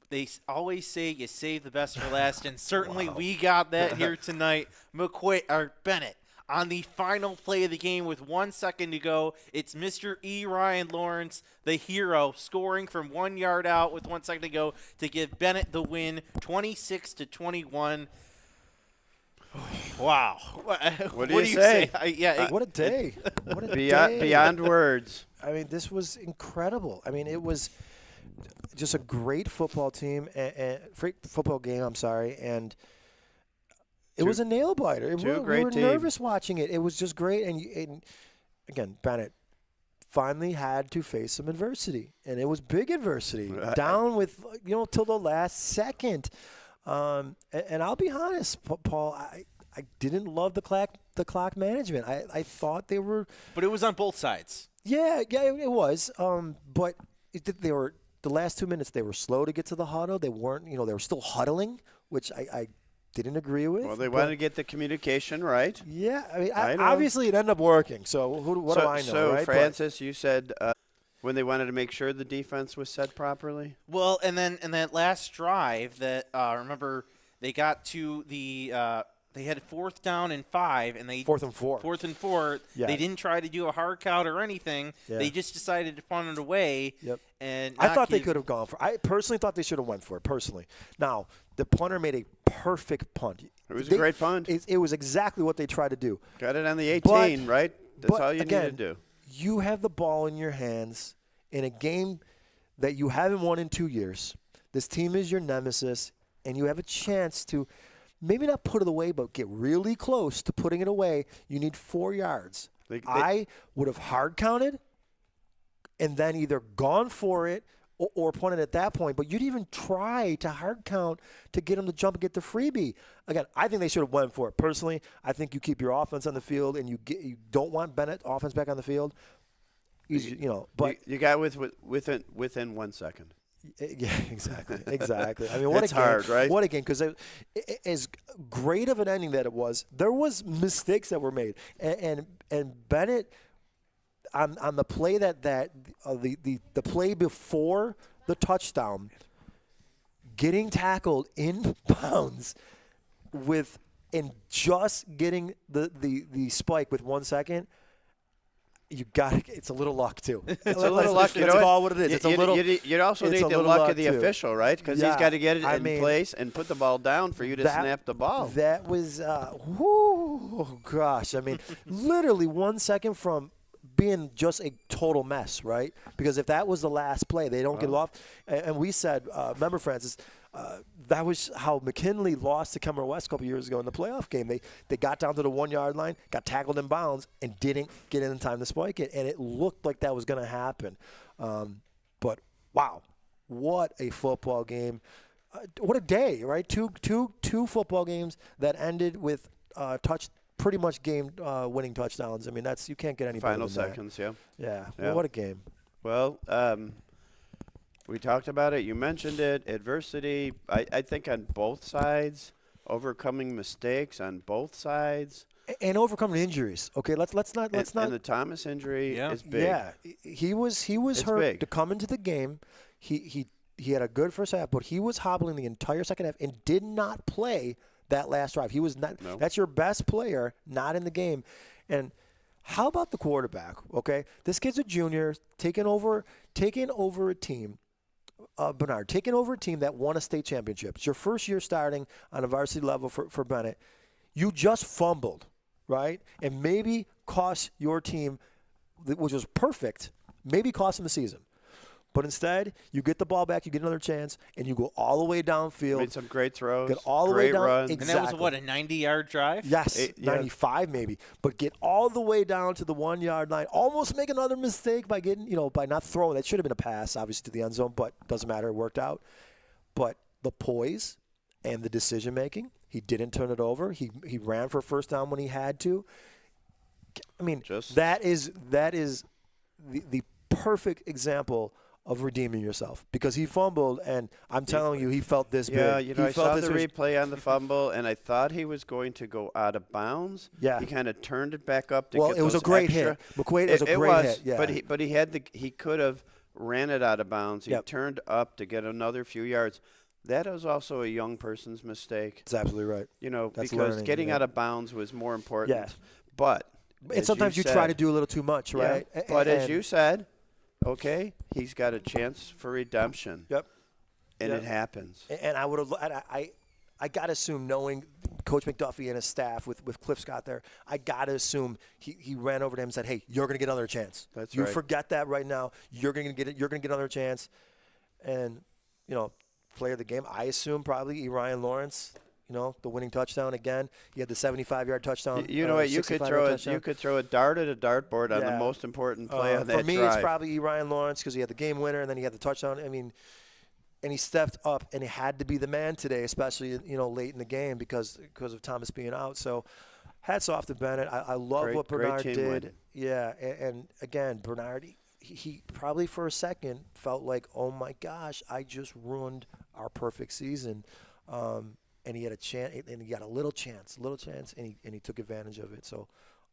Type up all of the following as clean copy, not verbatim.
They always say you save the best for last, and certainly we got that here tonight. Bennett on the final play of the game with 1 second to go. It's Mr. E. Ryan Lawrence, the hero, scoring from 1 yard out with 1 second to go to give Bennett the win, 26-21. Wow. What do you say? What a day. What a day. Beyond words. I mean, this was incredible. I mean, it was just a great football team, great football game, and it was a nail-biter. We were nervous watching it. It was just great. And again, Bennett finally had to face some adversity, and it was big adversity. Down with, till the last second. And I'll be honest, Paul, I didn't love the clock management. I thought they were. But it was on both sides. Yeah, it was. But they were the last 2 minutes. They were slow to get to the huddle. They weren't. They were still huddling, which I didn't agree with. Well, they wanted to get the communication right. Yeah, I mean, obviously it ended up working. So what do I know? So right? Francis, you said. When they wanted to make sure the defense was set properly? Well, and then in that last drive that, remember, they got to the they had 4th down and 5. And they 4th and 4. 4th and 4. Yeah. They didn't try to do a hard count or anything. Yeah. They just decided to punt it away. Yep. And I thought they could have gone for it. I personally thought they should have went for it, personally. Now, the punter made a perfect punt. It was a great punt. It was exactly what they tried to do. Got it on the 18, right? That's all you need to do. You have the ball in your hands in a game that you haven't won in 2 years. This team is your nemesis, and you have a chance to maybe not put it away, but get really close to putting it away. You need 4 yards. I would have hard counted and then either gone for it or punted at that point, but you'd even try to hard count to get them to jump and get the freebie. Again, I think they should have went for it. Personally, I think you keep your offense on the field and you don't want Bennett offense back on the field. But you got within 1 second. Yeah, exactly. I mean, what a game. Hard, right? What a game, because as great of an ending that it was, there was mistakes that were made, and Bennett on the play the play before the touchdown, getting tackled in bounds and just getting the spike with 1 second. You got it. It's a little luck too. It's a little luck. That's all what it is. It's a little. You also need the luck of the official, right? Because he's got to get it in place and put the ball down for you to snap the ball. That was, gosh. I mean, literally 1 second from being just a total mess, right? Because if that was the last play, they don't get it off. And we said, remember, Francis, that was how McKinley lost to Kemmer West a couple years ago in the playoff game. They got down to the 1 yard line, got tackled in bounds, and didn't get in time to spike it. And it looked like that was going to happen. But wow, what a football game! What a day, right? Two football games that ended with pretty much game winning touchdowns. I mean, you can't get any final better than seconds. that. Yeah. Well, what a game! Well. We talked about it. You mentioned it. Adversity, I think on both sides, overcoming mistakes on both sides. And overcoming injuries. Okay, let's not. And the Thomas injury is big. Yeah, he was hurt big. to come into the game. He had a good first half, but he was hobbling the entire second half and did not play that last drive. He was not. No. That's your best player, not in the game. And how about the quarterback? Okay, this kid's a junior, taking over a team. Bernard, taking over a team that won a state championship. It's your first year starting on a varsity level for Bennett. You just fumbled, right? And maybe cost your team, which was perfect, maybe cost them the season. But instead, you get the ball back, you get another chance, and you go all the way downfield. Made some great throws, get all the way down, runs. exactly. And that was, a 90-yard drive? Yes, 95 maybe. But get all the way down to the 1 yard line. Almost make another mistake by by not throwing. That should have been a pass, obviously, to the end zone, but doesn't matter. It worked out. But the poise and the decision-making, he didn't turn it over. He ran for a first down when he had to. I mean, that is the perfect example of redeeming yourself, because he fumbled, and I'm telling you, he felt this big. Yeah, I saw the replay on the fumble, and I thought he was going to go out of bounds. Yeah. He kind of turned it back up to get it was a great extra. hit. McQuaid was a great hit. Yeah. But he could have ran it out of bounds. He turned up to get another few yards. that was also a young person's mistake. That's absolutely right. That's Because learning, getting out of bounds was more important. Yeah. But and sometimes you try to do a little too much, right? Yeah, but as you said, okay, he's got a chance for redemption. Yep. And it happens. And I would have. I got to assume, knowing Coach McDuffie and his staff with Cliff Scott there, I got to assume he ran over to him and said, "Hey, you're going to get another chance. That's you right. forget that right now. You're going to get another chance." And player of the game, I assume probably Ryan Lawrence. The winning touchdown again. He had the 75-yard touchdown. You know what? You could throw a dart at a dartboard on the most important play on that drive. For me, it's probably Ryan Lawrence because he had the game winner and then he had the touchdown. I mean. And he stepped up, and he had to be the man today, especially late in the game because of Thomas being out. So, hats off to Bennett. I love what Bernard did. Win. Yeah, and again, Bernard, he probably for a second felt like, oh my gosh, I just ruined our perfect season. And he had a chance, and he got a little chance, and he took advantage of it. So.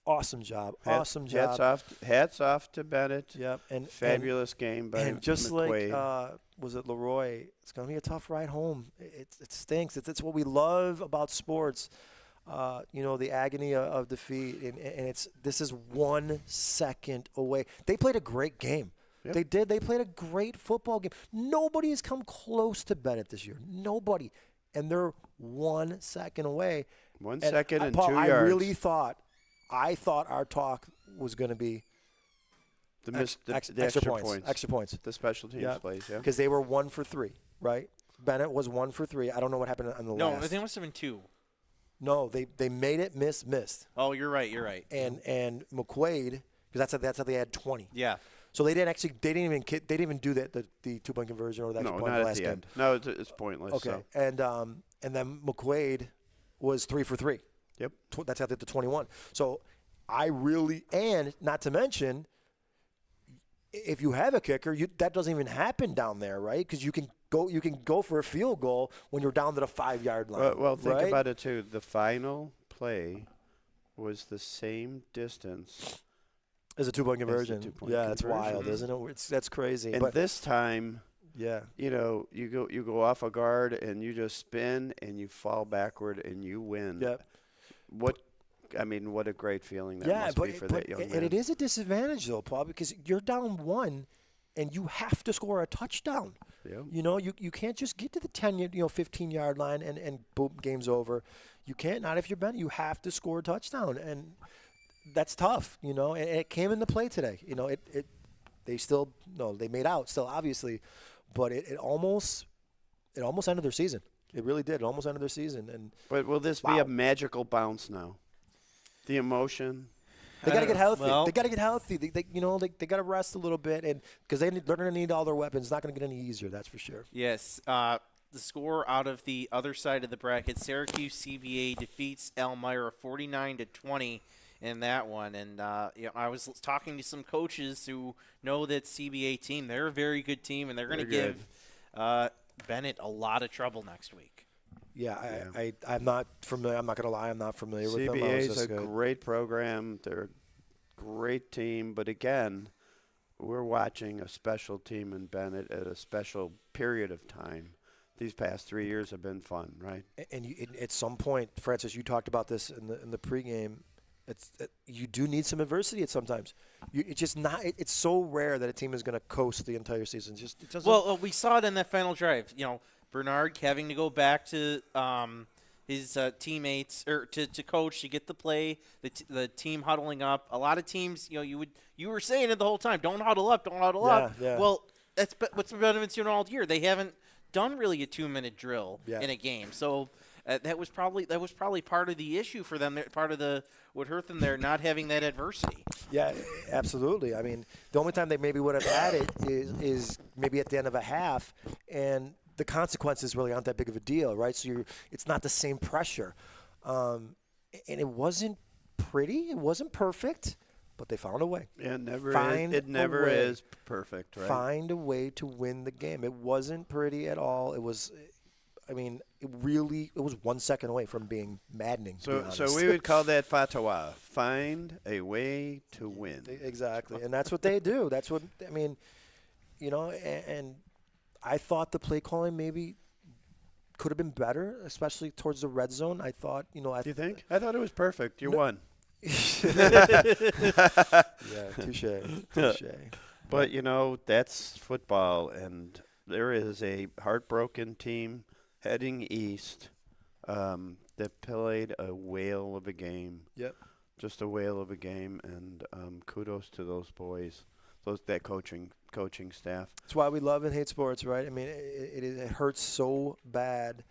Awesome job. Hats off to Bennett. Yep. And fabulous game by and just McQuaid. like was it Leroy? It's going to be a tough ride home. It stinks. It's what we love about sports. The agony of defeat, and this is 1 second away. They played a great game. Yep. They did. They played a great football game. Nobody has come close to Bennett this year. Nobody, and they're 1 second away. 1 second and Paul, 2 yards. I really thought. I thought our talk was going to be the extra points. The special teams plays, yeah. Because they were 1 for 3, right? Bennett was 1 for 3. I don't know what happened on the last. No, I think it must have been 2. No, they made it missed. Oh, you're right. And McQuaid, because that's how they had 20. Yeah. So they didn't even do that the 2-point conversion or the extra point in the last game. End. No, it's pointless. Okay. So. And then McQuaid was 3 for 3. Yep. That's how they did the 21. So and not to mention, if you have a kicker, that doesn't even happen down there, right? Because you can go for a field goal when you're down to the 5-yard line. Well, think about it too. The final play was the same distance as a 2-point conversion. That's wild, isn't it? That's crazy. And this time. Yeah. You go off a guard and you just spin and you fall backward and you win. Yep. What a great feeling that must be for that young man. And it is a disadvantage though, Paul, because you're down 1 and you have to score a touchdown. Yeah. You can't just get to the 15-yard line and boom, game's over. You can't, not if you're Bennett. You have to score a touchdown, and that's tough, and it came into play today. They made out still, obviously, but it almost ended their season. It really did. It almost ended their season. But will this be a magical bounce now? The emotion. They got to get healthy. They got to get healthy. They got to rest a little bit, and because they're going to need all their weapons. It's not going to get any easier. That's for sure. Yes. The score out of the other side of the bracket: Syracuse CBA defeats Elmira 49-20 in that one. And I was talking to some coaches who know that CBA team. They're a very good team, and they're going to give Bennett a lot of trouble next week. Yeah, I'm not familiar. I'm not going to lie. I'm not familiar with them. CBA is a great program. They're a great team. But, again, we're watching a special team in Bennett at a special period of time. These past 3 years have been fun, right? And at some point, Francis, you talked about this in the pregame. You do need some adversity at sometimes. It's just not. It's so rare that a team is going to coast the entire season. It doesn't. Well, we saw it in that final drive. Bernard having to go back to his teammates or to coach to get the play. The team huddling up. A lot of teams, you were saying it the whole time. Don't huddle up. Don't huddle up. Yeah. Well, that's what's been doing all year. They haven't done really a 2-minute drill in a game. So that was probably part of the issue for them. Part of what hurt them there, not having that adversity. Yeah, absolutely. I mean, the only time they maybe would have had it is maybe at the end of a half, and the consequences really aren't that big of a deal, right? So it's not the same pressure. And it wasn't pretty. It wasn't perfect, but they found a way. Yeah, it never is perfect, right? Find a way to win the game. It wasn't pretty at all. It was – it was 1 second away from being maddening. So we would call that fatwa. Find a way to win. Exactly, and that's what they do. That's what and I thought the play calling maybe could have been better, especially towards the red zone. I thought, Do you think? I thought it was perfect. You won. Yeah, touche. But, that's football, and there is a heartbroken team heading east that played a whale of a game. Yep. Just a whale of a game, and kudos to those boys, that coaching staff. That's why we love and hate sports, right? I mean, it hurts so bad.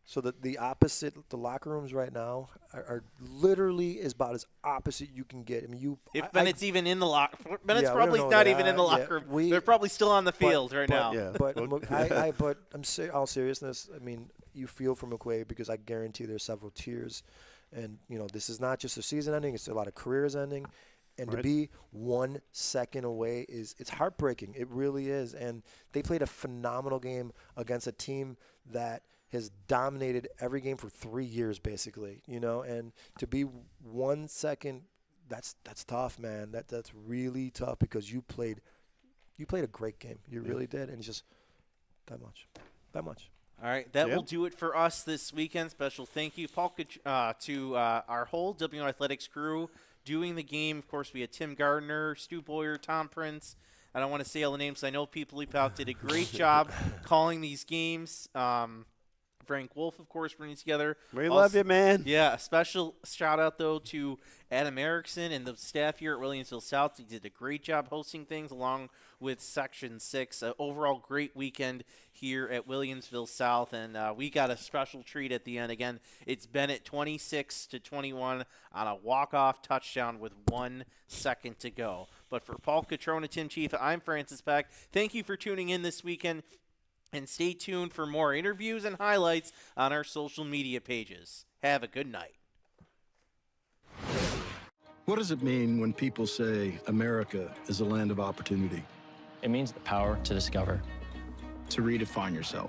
So the opposite, the locker rooms right now are literally about as opposite you can get. I mean, if Bennett's even in the locker, Bennett's Yeah, we probably don't know not that. even in the locker room. They're probably still on the field right now. Yeah. But all seriousness, I mean, you feel for McQuaid because I guarantee there's several tiers, and this is not just a season ending; it's a lot of careers ending. And Right. to be 1 second away it's heartbreaking. It really is. And they played a phenomenal game against a team that has dominated every game for 3 years, basically. And to be 1 second, that's tough, man. That's really tough because you played a great game. You really did, and it's just that much. All right, that will do it for us this weekend. Special thank you, Paul, to our whole WNO Athletics crew doing the game. Of course, we had Tim Gardner, Stu Boyer, Tom Prince. I don't want to say all the names. I know people leap out did a great job calling these games. Frank Wolf, of course, bringing together. We love you, man. Yeah, a special shout-out, though, to Adam Erickson and the staff here at Williamsville South. They did a great job hosting things along with Section 6. Overall, great weekend here at Williamsville South, and we got a special treat at the end. Again, it's Bennett 26-21 on a walk-off touchdown with 1 second to go. But for Paul Catrona, Tim Chief, I'm Francis Peck. Thank you for tuning in this weekend. And stay tuned for more interviews and highlights on our social media pages. Have a good night. What does it mean when people say America is a land of opportunity? It means the power to discover. To redefine yourself.